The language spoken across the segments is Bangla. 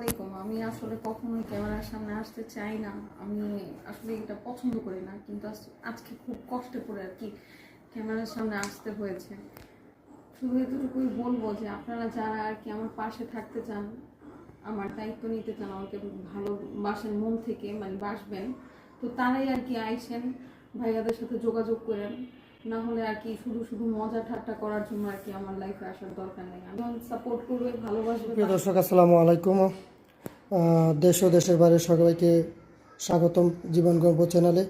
আলাইকুম। আমি আসলে কখনোই ক্যামেরার সামনে আসতে চাই না। আমি আসলে এটা পছন্দ করি না, কিন্তু আজকে খুব কষ্টে পড়ে আর কি ক্যামেরার সামনে আসতে হয়েছে। শুধু এতটুকুই বলবো যে আপনারা যারা আর কি আমার পাশে থাকতে চান, আমার দায়িত্ব নিতে চান, আমাকে ভালোবাসেন মন থেকে, মানে বাসবেন, তো তারাই আর কি আইসেন, ভাইয়াদের সাথে যোগাযোগ করেন। না হলে আর কি শুধু শুধু মজা ঠাট্টা করার জন্য আর কি আমার লাইফে আসার দরকার নেই। আমি সাপোর্ট করবে, ভালোবাসবে। প্রিয় দর্শক, আসসালামু আলাইকুম। দেশ ও দেশের বাইরে সবাইকে স্বাগতম জীবন গল্প চ্যানেলে।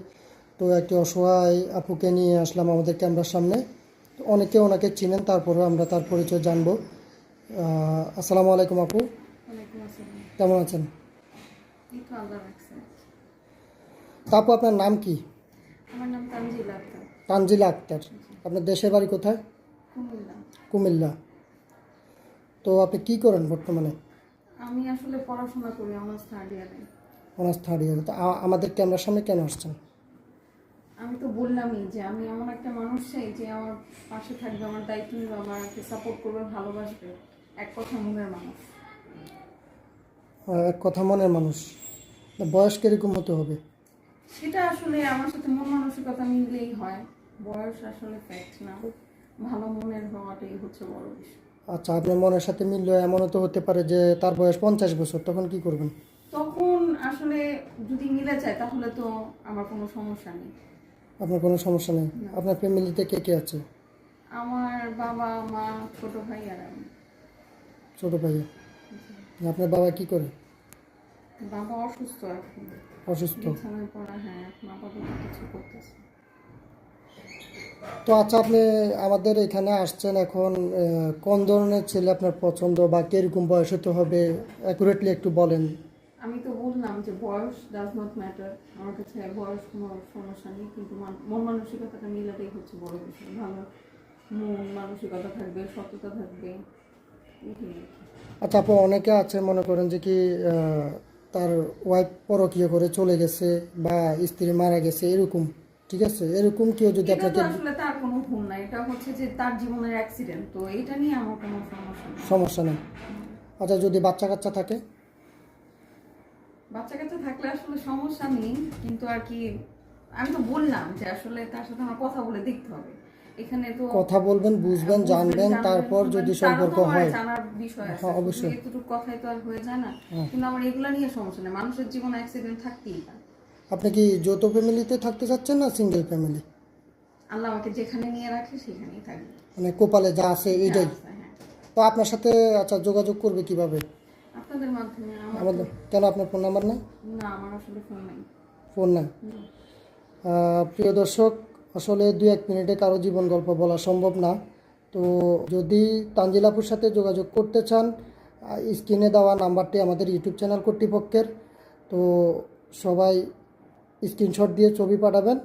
তো একটি অসহায় আপুকে নিয়ে আসলাম আমাদের ক্যামেরার সামনে। তো অনেকে ওনাকে চিনেন, তারপরে আমরা তার পরিচয় জানবো। আসসালামু আলাইকুম আপু, ওয়ালাইকুম আসসালাম। কেমন আছেন? এই তো আল্লাহ রাখছে। তা আপু, আপনার নাম কি? আমার নাম তানজিলা আক্তার। তানজিলা আক্তার। আপনার দেশের বাড়ি কোথায়? কুমিল্লা। কুমিল্লা। তো আপনি কি করেন বর্তমানে? আমি আসলে পড়াশোনা করি, অনার্স থার্ড ইয়ারে। Honours third year. তো আমাদের ক্যামেরার সামনে কেন আসছেন? আমি তো বললামই যে আমি এমন একটা মানুষ চাই যে আমার পাশে থাকবে, আমার দায়িত্ব নেবে, আমাকে সাপোর্ট করবে, ভালোবাসবে। এক কথা মনের মানুষ। এক কথা মনের মানুষ। বয়স কিরকম হতে হবে? সেটা আসলে আমার সাথে মন মানসিকতা মিললেই হয়। বয়স আসলে ফ্যাক্ট না, ভালো মনের হওয়াটাই হচ্ছে বড় বিষয়। আচ্ছা, আপনার মনের সাথে মিললে এমনও তো হতে পারে যে তার বয়স 50 বছর, তখন কি করবেন? তখন আসলে যদি মিলে যায় তাহলে তো আমার কোনো সমস্যা নেই। আপনার কোনো সমস্যা নেই? আপনার ফ্যামিলিতে কে কে আছে? আমার বাবা, মা, ছোট ভাই আর আমি। ছোট ভাই? আপনার বাবা কি করে? বাবা অসুস্থ এখন, অসুস্থ? বিছানায় পড়া। হ্যাঁ, এখন আপাতত কিছু করতেছে। তো আচ্ছা, আপনি আমাদের এখানে আসছেন এখন, কোন ধরনের ছেলে আপনার পছন্দ বা কিরকম বয়স হতে হবে অ্যাকুরেটলি একটু বলেন। আমি তো বললাম যে বয়স ডাজ নট ম্যাটার, আমার কাছে বয়স কোনো সমস্যা নেই, কিন্তু মন মানসিকতাটা মিলাটাই হচ্ছে বড় বিষয়। ভালো মন মানসিকতা থাকবে, সততা থাকবে, এটাই আর কি। আচ্ছা আপু, অনেকে আছে মনে করেন যে কি তার ওয়াইফ পরকীয়া করে চলে গেছে বা স্ত্রী মারা গেছে, এরকম, ঠিক আছে? এরকম কেউ যদি এটা তো আপনাকে... আসলে তার কোনো ভুল না, এটা হচ্ছে যে তার জীবনের অ্যাক্সিডেন্ট, তো এটা নিয়ে আমার কোনো সমস্যা নেই। সমস্যা নেই। আচ্ছা, যদি বাচ্চা কাচ্চা থাকে? বাচ্চা কাচ্চা থাকলে আসলে সমস্যা নেই, কিন্তু আর কি আমি তো বললাম যে আসলে তার সাথে আমার কথা বলে দেখতে হবে। এখানে তো কথা বলবেন, বুঝবেন, জানবেন, তারপর যদি সম্পর্ক হয়। জানার বিষয় আছে, হ্যাঁ, অবশ্যই। এতটুকু কথাই তো আর হয়ে যায় না। কিন্তু আমার এগুলা নিয়ে সমস্যা নেই, মানুষের জীবনে অ্যাক্সিডেন্ট থাকতেই পারে। আপনি কি যৌথ ফ্যামিলিতে থাকতে চাচ্ছেন না সিঙ্গেল ফ্যামিলি? আল্লাহ আমাকে যেখানে নিয়ে রাখে সেখানেই থাকবে। মানে কপালে যা আছে এইটাই। হ্যাঁ, তো আপনার সাথে আচ্ছা যোগাযোগ করবে কিভাবে? আপনাদের মাধ্যমে। আমাদের কেন, আপনার ফোন নাম্বার নেই? না, আমার আসলে ফোন নেই। ফোন নেই? প্রিয় দর্শক, আসলে 2-1 মিনিটে কারো জীবন গল্প বলা সম্ভব না। তো যদি তানজিলাপুর সাথে যোগাযোগ করতে চান, স্ক্রিনে দেওয়া নাম্বারটি আমাদের ইউটিউব চ্যানেল কর্তৃপক্ষের। তো সবাই স্ক্রিনশট দিয়ে ছবি পাঠাবেন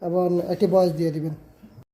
এবং একটি ভয়েস দিয়ে দিবেন।